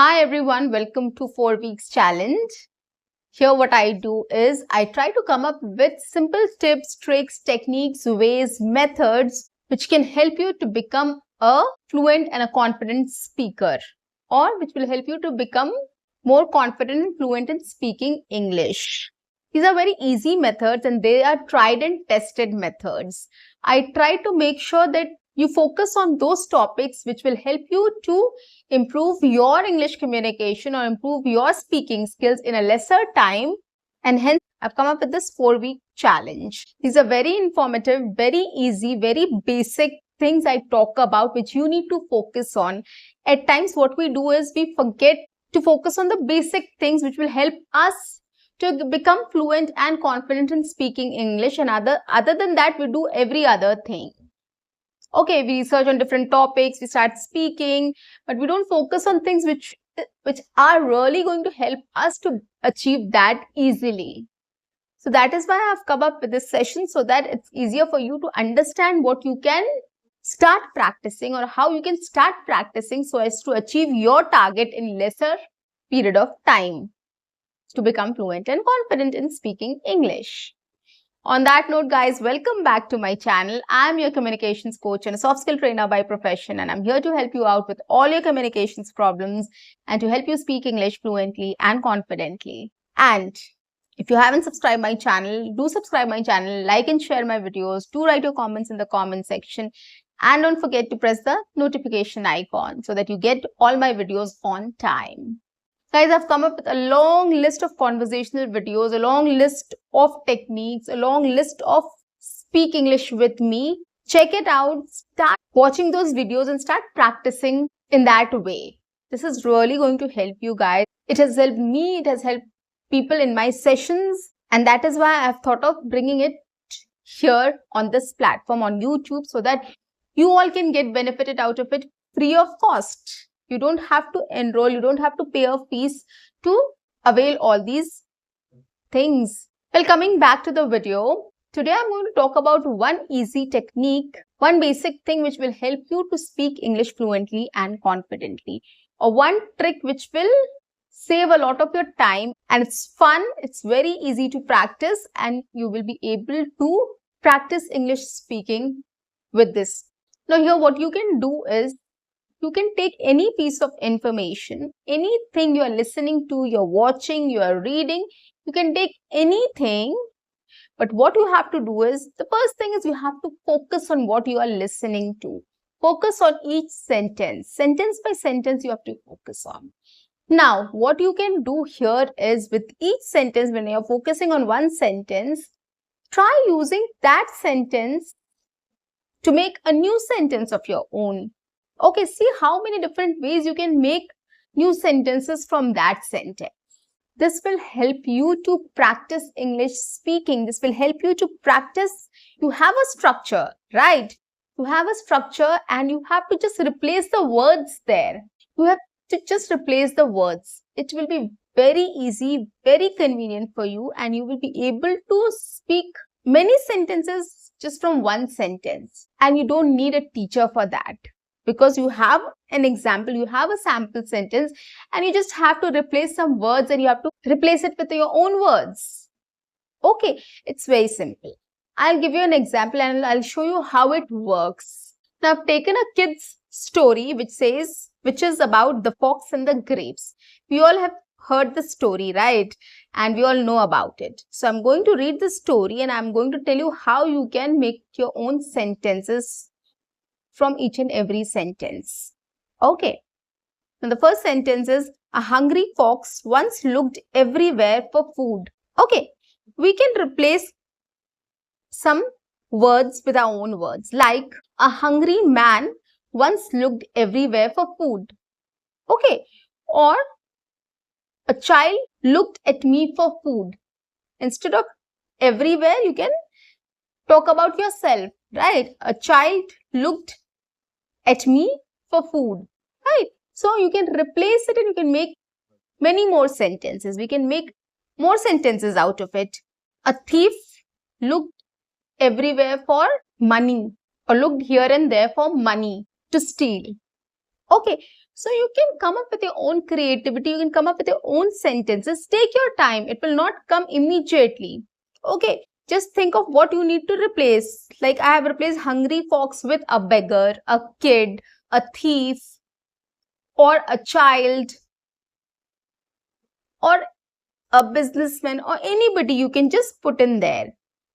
Hi everyone, welcome to 4 weeks challenge. Here what I do is I try to come up with simple tips, tricks, techniques, ways, methods which can help you to become a fluent and a confident speaker, or which will help you to become more confident and fluent in speaking English. These are very easy methods and they are tried and tested methods. I try to make sure that you focus on those topics which will help you to improve your English communication or improve your speaking skills in a lesser time, and hence I've come up with this 4-week challenge. These are very informative, very easy, very basic things I talk about which you need to focus on. At times what we do is we forget to focus on the basic things which will help us to become fluent and confident in speaking English, and other than that we do every other thing. Okay, we research on different topics, we start speaking, but we don't focus on things which are really going to help us to achieve that easily. So that is why I've come up with this session, so that it's easier for you to understand what you can start practicing or how you can start practicing so as to achieve your target in lesser period of time to become fluent and confident in speaking English. On that note, guys, welcome back to my channel. I'm your communications coach and a soft skill trainer by profession, and I'm here to help you out with all your communications problems and to help you speak English fluently and confidently. And if you haven't subscribed my channel, do subscribe my channel, like and share my videos, do write your comments in the comment section, and don't forget to press the notification icon so that you get all my videos on time. Guys, I've come up with a long list of conversational videos, a long list of techniques, a long list of speak English with me. Check it out, start watching those videos and start practicing in that way. This is really going to help you guys. It has helped me, it has helped people in my sessions, and that is why I've thought of bringing it here on this platform on YouTube so that you all can get benefited out of it free of cost. You don't have to enroll, you don't have to pay a fees to avail all these things. Well, coming back to the video, today I'm going to talk about one easy technique, one basic thing which will help you to speak English fluently and confidently, or one trick which will save a lot of your time, and it's fun, it's very easy to practice, and you will be able to practice English speaking with this. Now here what you can do is, you can take any piece of information, anything you are listening to, you're watching, you are reading, you can take anything. But what you have to do is, the first thing is you have to focus on what you are listening to. Focus on each sentence. Sentence by sentence you have to focus on. Now, what you can do here is, with each sentence, when you're focusing on one sentence, try using that sentence to make a new sentence of your own. Okay, see how many different ways you can make new sentences from that sentence. This will help you to practice English speaking. This will help you to practice. You have a structure, right? You have a structure and you have to just replace the words there. You have to just replace the words. It will be very easy, very convenient for you, and you will be able to speak many sentences just from one sentence. And you don't need a teacher for that, because you have an example, you have a sample sentence, and you just have to replace some words and you have to replace it with your own words. Okay, it's very simple. I'll give you an example and I'll show you how it works. Now, I've taken a kid's story which is about the fox and the grapes. We all have heard the story, right? And we all know about it. So I'm going to read the story and I'm going to tell you how you can make your own sentences from each and every sentence. Okay. Now the first sentence is, a hungry fox once looked everywhere for food. Okay. We can replace some words with our own words, like a hungry man once looked everywhere for food. Okay. Or a child looked at me for food. Instead of everywhere, you can talk about yourself, right? A child looked at me for food, right? So you can replace it and you can make many more sentences. We can make more sentences out of it. A thief looked everywhere for money, or looked here and there for money to steal. Okay, So you can come up with your own creativity. You can come up with your own sentences. Take your time. It will not come immediately. Okay. Just think of what you need to replace. Like I have replaced hungry fox with a beggar, a kid, a thief, or a child, or a businessman, or anybody you can just put in there.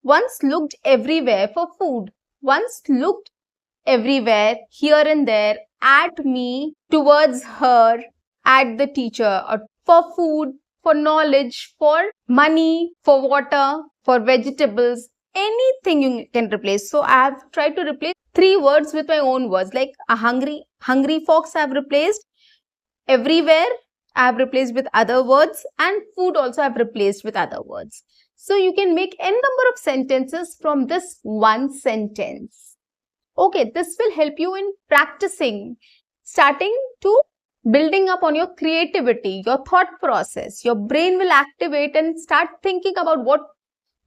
Once looked everywhere for food. Once looked everywhere, here and there, at me, towards her, at the teacher, or for food, for knowledge, for money, for water, for vegetables, anything you can replace. So I have tried to replace three words with my own words, like a hungry fox I have replaced, everywhere I have replaced with other words, and food also I have replaced with other words. So you can make n number of sentences from this one sentence. Okay, this will help you in practicing, starting to building up on your creativity, your thought process. Your brain will activate and start thinking about what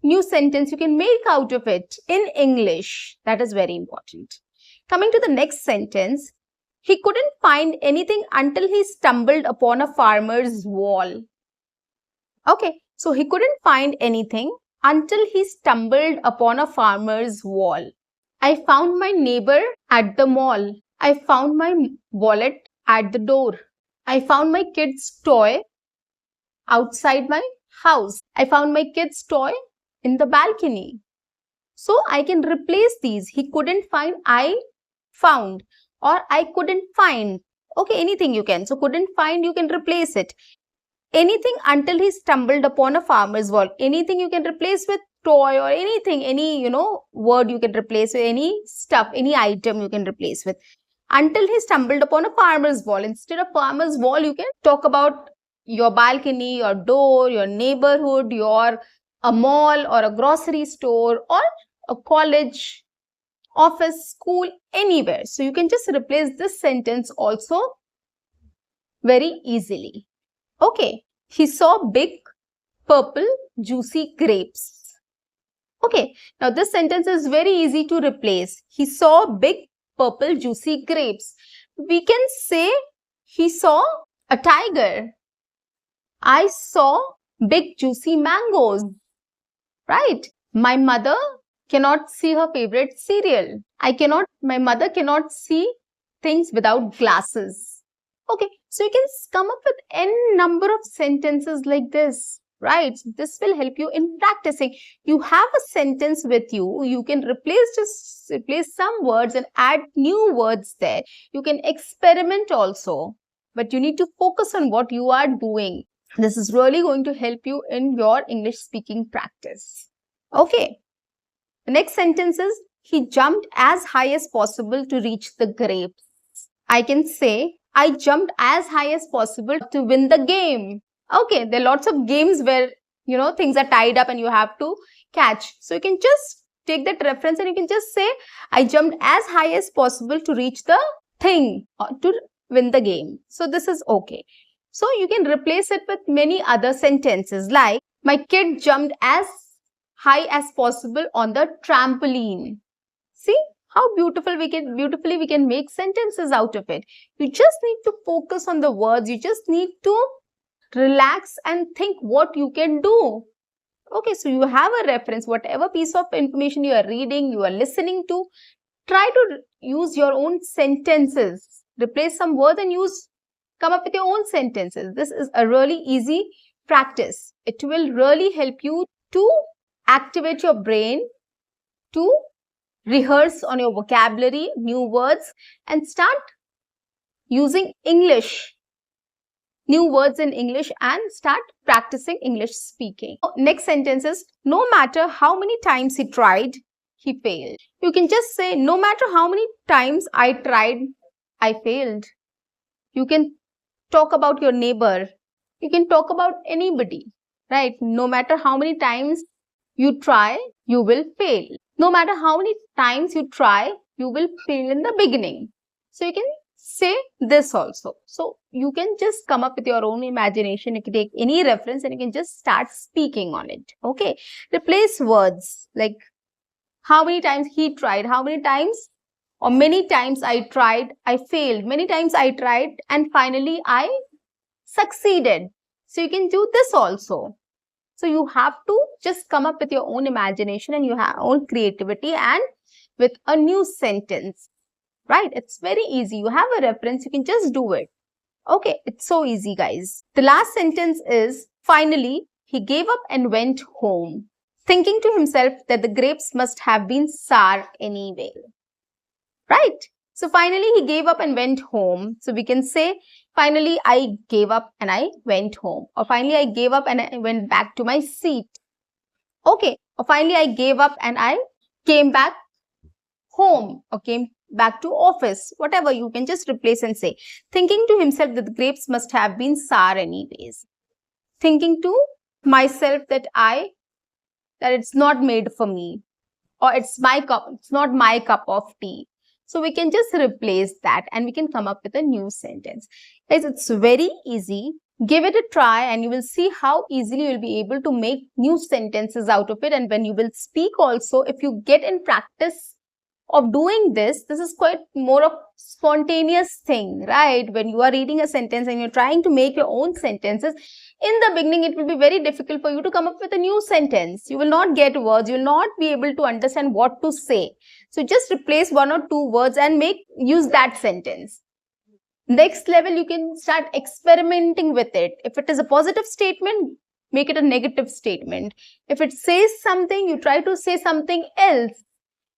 new sentence you can make out of it in English. That is very important. Coming to the next sentence, he couldn't find anything until he stumbled upon a farmer's wall. Okay, so he couldn't find anything until he stumbled upon a farmer's wall. I found my neighbor at the mall. I found my wallet at the door. I found my kid's toy outside my house. I found my kid's toy in the balcony. So I can replace these. He couldn't find, I found, or I couldn't find. Okay, anything you can. So couldn't find, you can replace it. Anything until he stumbled upon a farmer's wall. Anything you can replace with toy, or anything, any, word you can replace with, any stuff, any item you can replace with. Until he stumbled upon a farmer's wall. Instead of farmer's wall, you can talk about your balcony, your door, your neighborhood, a mall or a grocery store, or a college, office, school, anywhere. So you can just replace this sentence also very easily. Okay, he saw big, purple, juicy grapes. Okay, now this sentence is very easy to replace. He saw big, purple, juicy grapes. We can say he saw a tiger. I saw big, juicy mangoes. Right? My mother cannot see her favorite cereal. My mother cannot see things without glasses. Okay, so you can come up with n number of sentences like this, right? This will help you in practicing. You have a sentence with you. You can replace some words and add new words there. You can experiment also, but you need to focus on what you are doing. This is really going to help you in your English speaking practice. Okay. The next sentence is, he jumped as high as possible to reach the grapes. I can say, I jumped as high as possible to win the game. Okay, there are lots of games where, things are tied up and you have to catch. So you can just take that reference and you can just say, I jumped as high as possible to reach the thing or to win the game. So this is okay. So you can replace it with many other sentences like, my kid jumped as high as possible on the trampoline. See how beautifully we can make sentences out of it. You just need to focus on the words. You just need to relax and think what you can do. Okay, so you have a reference, whatever piece of information you are reading, you are listening to, try to use your own sentences. Replace some words and come up with your own sentences. This is a really easy practice. It will really help you to activate your brain, to rehearse on your vocabulary, new words, and start using English, new words in English, and start practicing English speaking. Next sentence is, no matter how many times he tried, he failed. You can just say, no matter how many times I tried, I failed. You can talk about your neighbor. You can talk about anybody, right? No matter how many times you try, you will fail. No matter how many times you try, you will fail in the beginning. So you can say this also. So you can just come up with your own imagination. You can take any reference and you can just start speaking on it. Okay. Replace words like how many times he tried, how many times Or many times I tried, I failed. Many times I tried and finally I succeeded. So you can do this also. So you have to just come up with your own imagination and your own creativity and with a new sentence, right? It's very easy. You have a reference, you can just do it. Okay, it's so easy, guys. The last sentence is, finally, he gave up and went home, thinking to himself that the grapes must have been sour anyway. Right? So finally, he gave up and went home. So we can say, finally, I gave up and I went home. Or finally, I gave up and I went back to my seat. Okay. Or finally, I gave up and I came back home or came back to office. Whatever, you can just replace and say, thinking to himself that the grapes must have been sour anyways. Thinking to myself that it's not made for me, or it's not my cup of tea. So we can just replace that and we can come up with a new sentence. Guys, it's very easy. Give it a try and you will see how easily you'll be able to make new sentences out of it. And when you will speak also, if you get in practice of doing this is quite more of spontaneous thing, right? When you are reading a sentence and you're trying to make your own sentences, in the beginning, it will be very difficult for you to come up with a new sentence. You will not get words. You will not be able to understand what to say. So just replace one or two words and use that sentence. Next level, you can start experimenting with it. If it is a positive statement, make it a negative statement. If it says something, you try to say something else.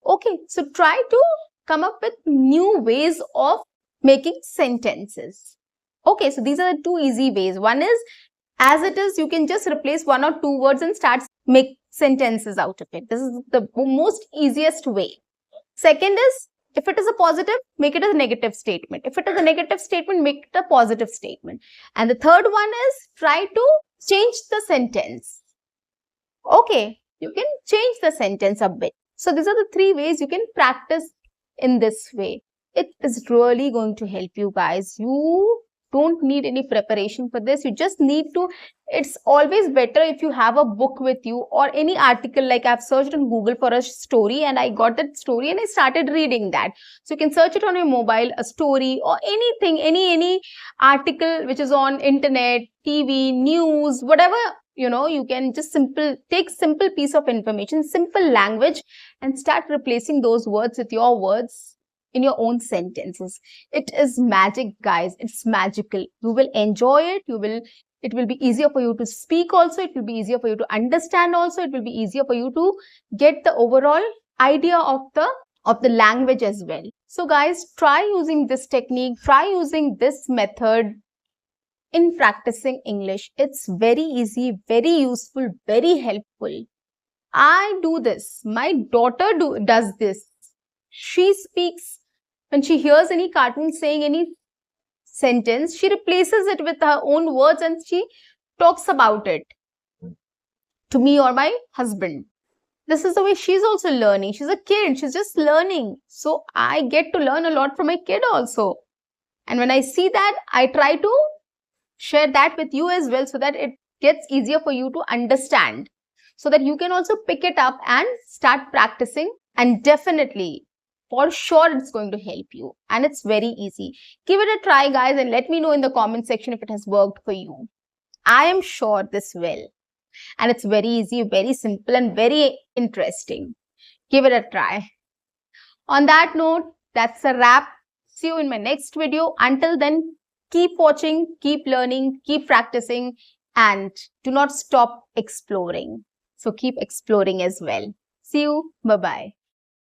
Okay, so try to come up with new ways of making sentences. Okay, so these are the two easy ways. One is, as it is, you can just replace one or two words and start make sentences out of it. This is the most easiest way. Second is, if it is a positive, make it a negative statement. If it is a negative statement, make it a positive statement. And the third one is, try to change the sentence. Okay, you can change the sentence a bit. So these are the three ways you can practice in this way. It is really going to help you guys. You don't need any preparation for this. You just need to, it's always better if you have a book with you or any article. Like I've searched on Google for a story and I got that story and I started reading that. So you can search it on your mobile, a story or anything, any article which is on internet, TV, news, whatever, you can just take simple piece of information, simple language and start replacing those words with your words in your own sentences. It is magic, guys. It's magical. You will enjoy it. It will be easier for you to speak also. It will be easier for you to understand also. It will be easier for you to get the overall idea of the language as well. So guys, try using this technique. Try using this method in practicing English. It's very easy, very useful, very helpful. I do this. My daughter does this. She speaks, when she hears any cartoon saying any sentence, she replaces it with her own words and she talks about it to me or my husband. This is the way she's also learning. She's a kid. She's just learning. So I get to learn a lot from my kid also. And when I see that, I try to share that with you as well so that it gets easier for you to understand, so that you can also pick it up and start practicing. And definitely, for sure, it's going to help you. And it's very easy. Give it a try, guys, and let me know in the comment section if it has worked for you. I am sure this will. And it's very easy, very simple, and very interesting. Give it a try. On that note, that's a wrap. See you in my next video. Until then, keep watching, keep learning, keep practicing, and do not stop exploring. So keep exploring as well. See you. Bye-bye.